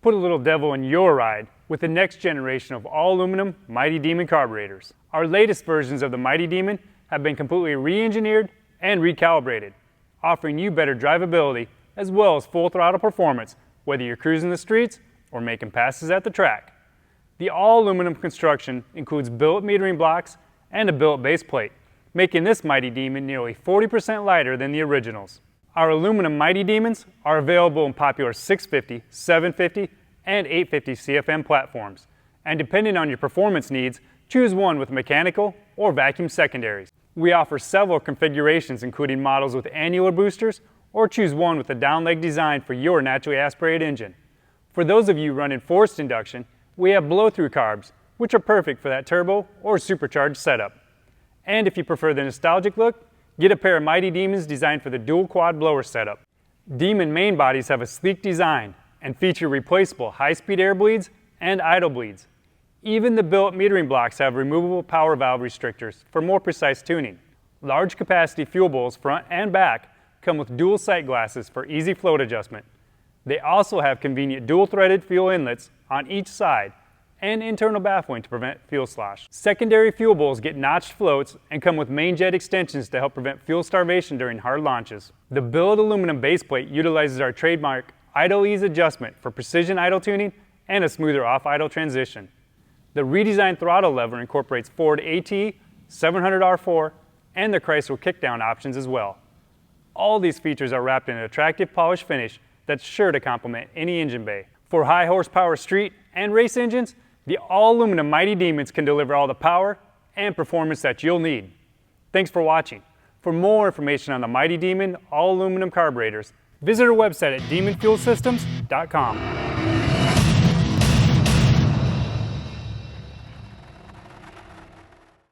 put a little devil in your ride with the next generation of all-aluminum Mighty Demon carburetors. Our latest versions of the Mighty Demon have been completely re-engineered and recalibrated, offering you better drivability as well as full throttle performance, whether you're cruising the streets or making passes at the track. The all-aluminum construction includes billet metering blocks and a billet base plate, making this Mighty Demon nearly 40% lighter than the originals. Our aluminum Mighty Demons are available in popular 650, 750, and 850 CFM platforms, and depending on your performance needs, choose one with mechanical or vacuum secondaries. We offer several configurations including models with annular boosters, or choose one with a down leg design for your naturally aspirated engine. For those of you running forced induction, we have blow-through carbs, which are perfect for that turbo or supercharged setup. And if you prefer the nostalgic look, get a pair of Mighty Demons designed for the dual quad blower setup. Demon main bodies have a sleek design and feature replaceable high-speed air bleeds and idle bleeds. Even the billet metering blocks have removable power valve restrictors for more precise tuning. Large capacity fuel bowls front and back come with dual sight glasses for easy float adjustment. They also have convenient dual-threaded fuel inlets on each side and internal baffling to prevent fuel slosh. Secondary fuel bowls get notched floats and come with main jet extensions to help prevent fuel starvation during hard launches. The billet aluminum base plate utilizes our trademark idle ease adjustment for precision idle tuning and a smoother off-idle transition. The redesigned throttle lever incorporates Ford AT, 700R4, and the Chrysler kickdown options as well. All these features are wrapped in an attractive polished finish that's sure to complement any engine bay. For high horsepower street and race engines, the all-aluminum Mighty Demons can deliver all the power and performance that you'll need. Thanks for watching. For more information on the Mighty Demon all-aluminum carburetors, visit our website at demonfuelsystems.com.